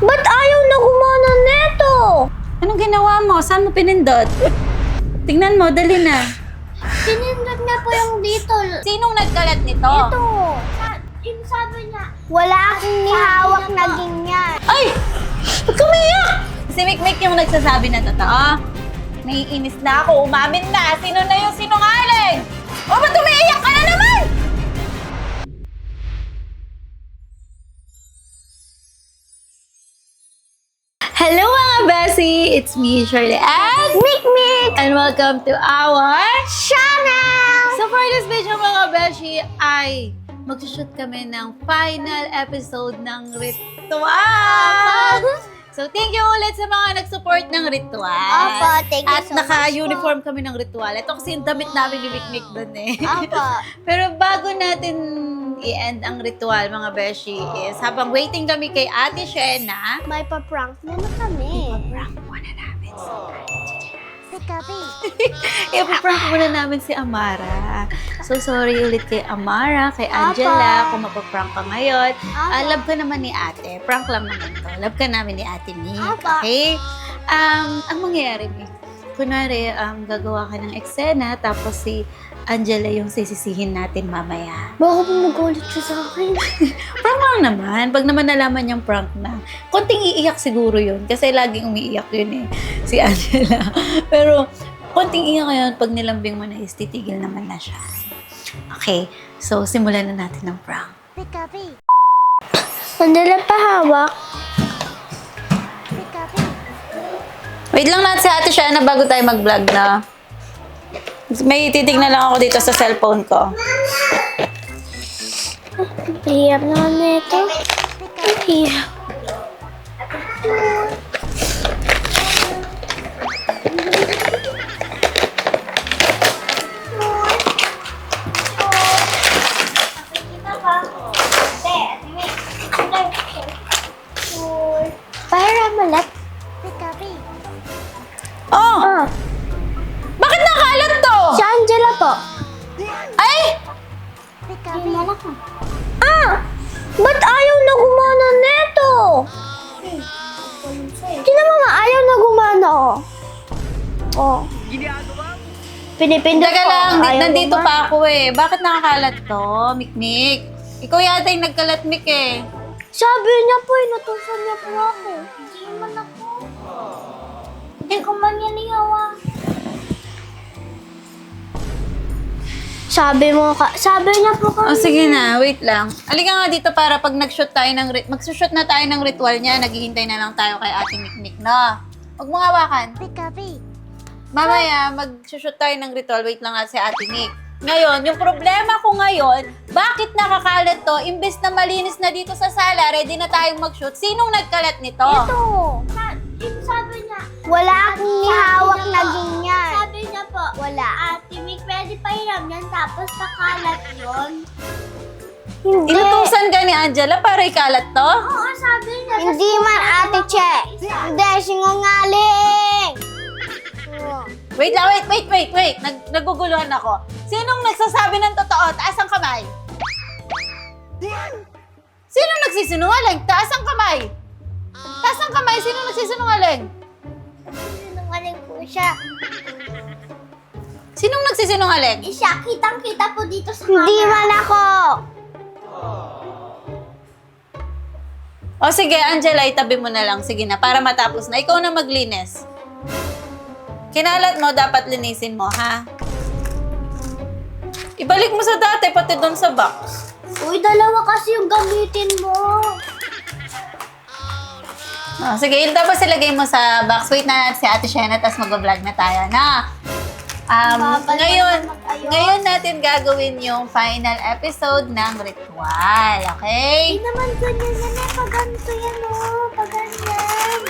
Ba't ayaw na gumana neto? Anong ginawa mo? Saan mo pinindot? Tingnan mo, dali na. Pinindot niya po yung dito. Sinong nagkalat nito? Ito. Yung sabi niya, wala akong nihawak na ganyan. Ay! Ba't kumiyak? Si Mikmik yung nagsasabi na totoo. Naiinis na ako, umamin na. Sino na yung sinungaling? O ba't umiiyak ka na naman? Hello mga Bessie! It's me, Shirley, and Mikmik! and welcome to our Channel! So for this video mga Beshi ay magsushoot kami ng final episode ng Ritual! So thank you ulit sa mga nag-support ng Ritual. Opo, thank you At so much naka-uniform kami ng Ritual. Ito kasi yung damit namin ni Mikmik doon eh. Opo. Pero bago natin i-end ang Ritual mga Beshi is habang waiting kami kay Ate Shena, May pa-prank na kami. prank muna namin Si Kabi. i-prank muna namin si Amara. So, sorry ulit kay Amara, kay Angela, kung mapaprank ka ngayon. Love ka naman ni ate. Prank lang naman to. Love ka namin ni ate ni. Apa. Okay? Ang mangyayari, kunwari, gagawa ka ng eksena, tapos si Angela yung sisisihin natin mamaya. Baka po mag-ulit siya sa akin. Prank lang naman. Pag naman nalaman niyang prank na, konting iiyak siguro yun. Kasi laging umiiyak yun eh, si Angela. Pero, konting iiyak yun, pag nilambing mo na is, titigil naman na siya. Okay, so simulan na natin ng prank. Si Kabi. Sandali pa hawak. Si Kabi. Wait lang natin si Ate Shana bago tayo mag-vlog na. May titignan lang ako dito sa cellphone ko. Hirap naman na ito. Hirap. Para malat. Oh! Bakit nakakalat to? Si Angela po. Ay! Ba't ayaw na gumana neto? Tingnan mo nga, ayaw na gumana, oh. Oh. Pinipindot Teka ko. lang, ayaw nandito gumana. pa ako eh. Bakit nakakalat to, Mikmik? Ikaw yata yung nagkalat, Mik eh. Sabi niya po, inutusan niya po ako. Hindi man ako. Hindi ko man yan iyawa. Sabi niya po kami. Oh, sige na, wait lang. Halika nga dito para pag nag-shoot tayo magsushoot na tayo ng ritual niya, naghihintay na lang tayo kay Ate Mikmik na. Huwag mong hawakan. Mamaya, magsushoot tayo ng ritual. Wait lang nga si Ate Mik. Ngayon, yung problema ko ngayon, bakit nakakalat to? Imbes na malinis na dito sa sala, ready na tayong mag-shoot. Sinong nagkalat nito? Ito. Sabi niya. Wala akong nihawak na ganyan. Sabi niya po. Wala. Ate Mick, pwede pa hiram yan tapos nakalat yun. Hindi. Inutusan ka ni Angela para ikalat to? Oo, sabi niya. Hindi man, Ate Che. Hindi, sinungaling. Wait lang, wait. Naguguluhan ako. Sinong nagsasabi ng totoo? Taas ang kamay. Sinong nagsisinungaling? Taas ang kamay. Taas ang kamay. Sinong nagsisinungaling? Sinungaling po siya. Sinong nagsisinungaling? Siya, kitang-kita po dito sa camera. Hindi man ako. O sige, Angela, itabi mo na lang. Sige na, para matapos na. Ikaw na maglinis. Kinalat mo, dapat linisin mo, ha? Ibalik mo sa dati, pati doon sa box. Uy, dalawa kasi yung gamitin mo. Oh, sige, tapos ilagay mo sa box. Wait na si Ate Shena, tapos mag-vlog na tayo, na? Ngayon natin gagawin yung final episode ng ritual, okay? Hindi naman ganyan yan eh. Pag ganito yan oh. Pag ganyan.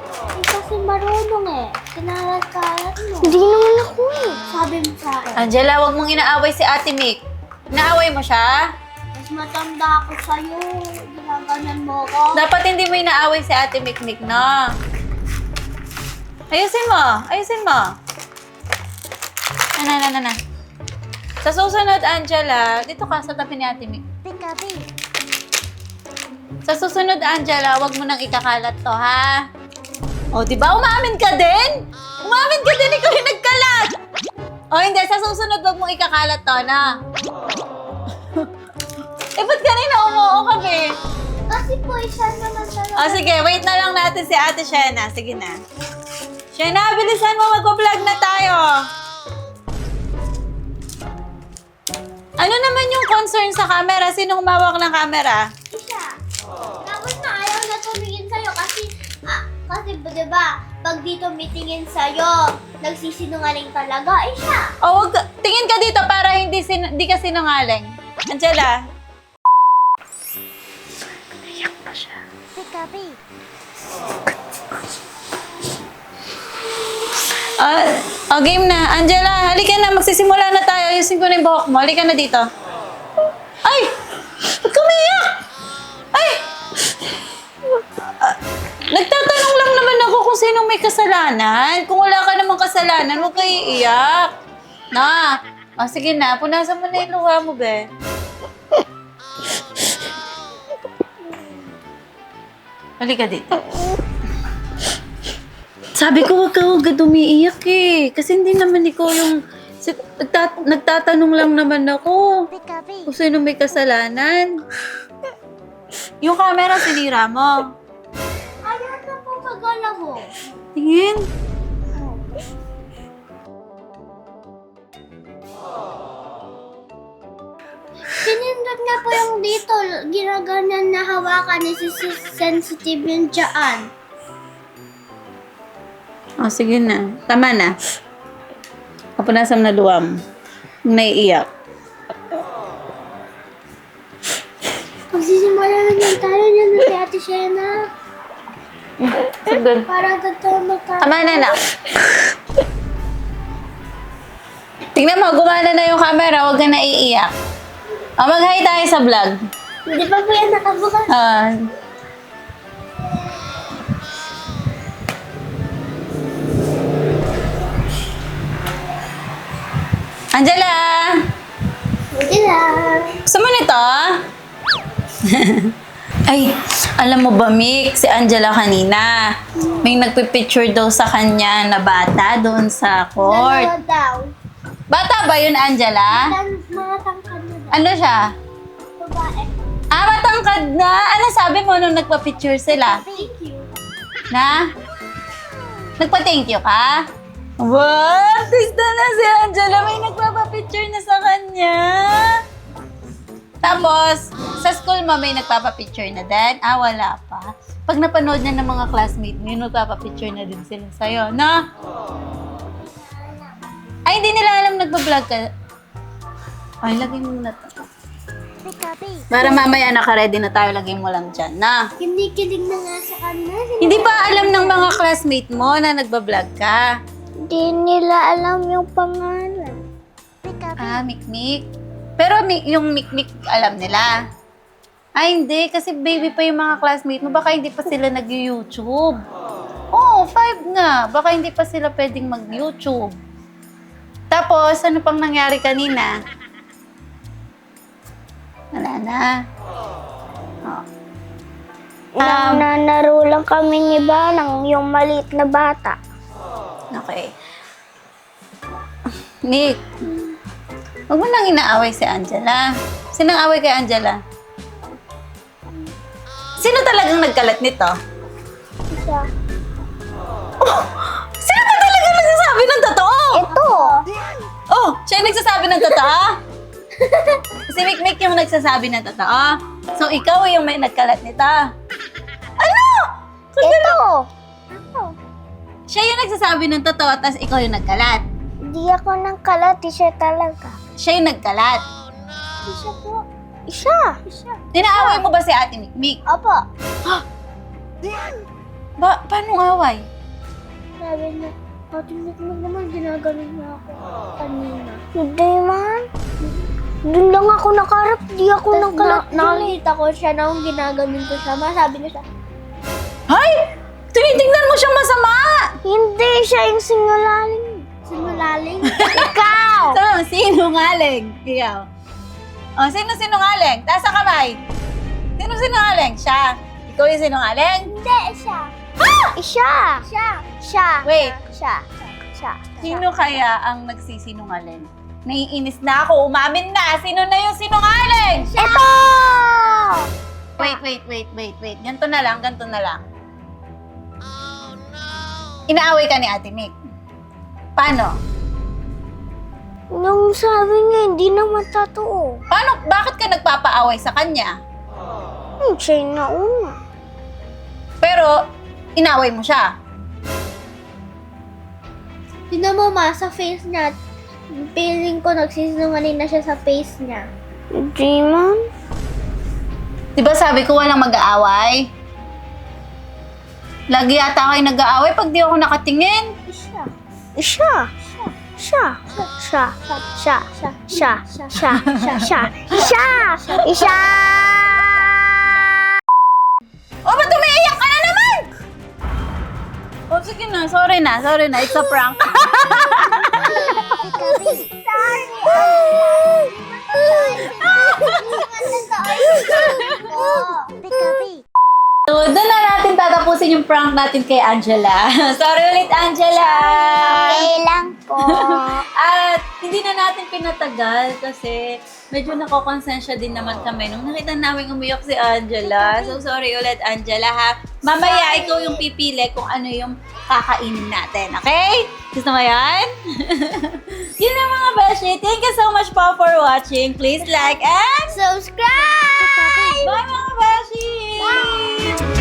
Hindi kasi marunong eh. Kinalat-kalat mo. Hindi naman ako eh. Sabi mo sa akin. Angela, wag mong inaaway si Ate Mick. Inaaway mo siya? Mas matanda ako sa'yo. Ginaganan mo ako. Dapat hindi mo inaaway si Ate Mick, no? Ayusin mo. Na. Sa susunod, Angela, dito ka sa tabi ni Ate Mick. Pikabi. Sa susunod, Angela, wag mo nang ikakalat to, ha? O, di ba? Umamin ka din? Umamin ka din, ikaw yung nagkalat! O, hindi. Sa susunod, wag mong ikakalat to, na? Eh, ba't kanina umuo ka, be? Kasi po, isa naman talaga. O, sige. Wait na lang natin si Ate Shena. Sige na. Shena, bilisan mo. Magpa-vlog na tayo. Ano naman yung concern sa camera? Sinong humawak ng camera? Isa. Tapos na ayaw na tumingin sa'yo kasi, kasi diba, pag dito mitingin sa'yo, nagsisinungaling talaga, siya. O, tingin ka dito para hindi ka sinungaling. Angela. Naiyak pa siya. Game na. Angela, halika na. Magsisimula na tayo. Ayusin ko na yung buhok mo. Halika na dito. Ay! Ba't kumiyak? Ay! Nagtatanong lang naman ako kung sinong may kasalanan. Kung wala ka namang kasalanan, huwag kayo iiyak. Na! Sige na. Punasan mo na yung luha mo, be. Halika dito. Sabi ko, huwag ka umiiyak eh. Kasi hindi naman ikaw yung... Nagtatanong lang naman ako. Kung sino may kasalanan. Yung camera, sinira mo. Ayaw na po magala mo. Tingin. Sinindot nga po yung dito. Ginaganan na hawakan ni sensitive yung dyan. Sige na. Tama na. Kapunasam na luwam. Naiiyak. Magsisimula naman tayo niyan na si Ate Shena. Sige. Para totoo magkakaroon. Tama na na. Tingnan mo, gumana na yung camera. Huwag ka naiiyak. Mag-hi tayo sa vlog. Hindi pa po yan nakabukas. Angela! Hindi lang. Gusto mo nito? Ay, alam mo ba, Mick, si Angela kanina, may nagpipicture daw sa kanya na bata doon sa court. Dalawa daw. Bata ba yun, Angela? Mga tangkad na daw. Ano siya? Babae. Matangkad na. Ano sabi mo nung nagpa-picture sila? Thank you. Na? Nagpa-thank you ka? Wow! Artista na si Angela. May nagpapapicture na sa kanya. Tapos, sa school mo may nagpapapicture na din? Wala pa. Pag napanood niya ng mga classmate mo, nagpapapicture na din sila sa'yo, no? Ay, hindi nila alam nagpa-vlog ka. Ay, lagay mo na to. Para mamaya naka-ready na tayo, lagay mo lang dyan, na? Kinikilig na nga sa kanila. Hindi ba alam ng mga classmate mo na nagba-vlog ka? Hindi nila alam yung pangalan. Mikmik. Pero yung Mikmik, alam nila. Hindi. Kasi baby pa yung mga classmate mo. Baka hindi pa sila nag-YouTube. Oo, 5 nga. Baka hindi pa sila pwedeng mag-YouTube. Tapos, ano pang nangyari kanina? Wala na. Nanaro lang kami ni Banang, yung maliit na bata. Okay. Nick, huwag mo nang inaaway si Angela. Sinong away kay Angela? Sino talagang nagkalat nito? Isa. Sino ba talagang nagsasabi ng totoo? Ito. Oh, siya yung nagsasabi ng totoo? Si Mikmik yung nagsasabi ng totoo? So, ikaw yung may nagkalat nito? Ano? Ito. Siya yung nagsasabi ng totoo, tapos ikaw yung nagkalat. Hindi ako nang kalat, siya talaga. Siya yung nagkalat. Isa po. Isa. Inaaway mo ba si Ate Mikmik? Opo. Paano away? Sabi niya, Ate Mikmik naman, ginaganon niya ako kanina. Hindi man. Doon lang ako nakarap, di ako nang kalat. Nakakita ko siya na kung ginaganon ko siya. Masabi niya siya, Hay! Tinitingnan mo siyang masama! hindi siya yung sinulaling. Sinulaling? Ikaw! So, sinungaling? Ikaw. O, sino sinungaling? Taas ang kamay. Sino sinungaling? Siya. Ikaw yung sinungaling? Hindi, siya. Siya. Siya. Wait. Siya. Sino kaya ang nagsisinungaling? Naiinis na ako. Umamin na. Sino na yung sinungaling? Ito! Wait. Ganto na lang. Inaaway ka ni Ate Mick. Paano? Nung sabi niya, hindi naman totoo. Bakit ka nagpapaaway sa kanya? Siya yung nauna. Pero, inaway mo siya. Tignan mo ma, sa face niya, feeling ko nagsisinungaling na siya sa face niya. Hindi man. Diba sabi ko walang mag-aaway? Lagi yata kayo nag-aaway pag di ako nakatingin. Siya. Oh, ba't umiiyak ka na naman? Oh, sige na. Sorry na. It's a prank. So, doon na natin tatapusin yung prank natin kay Angela. Sorry ulit, Angela! Okay lang po. At hindi na natin pinatagal kasi medyo nakokonsensya din naman kami nung nakita namin umiyak si Angela. So, sorry ulit, Angela, ha? Mamaya, ikaw yung pipili kung ano yung kakainin natin, okay? Gusto mo yan? Yun na mga beshi. Thank you so much po for watching. Please like and Subscribe! bye mga beshi! Bye!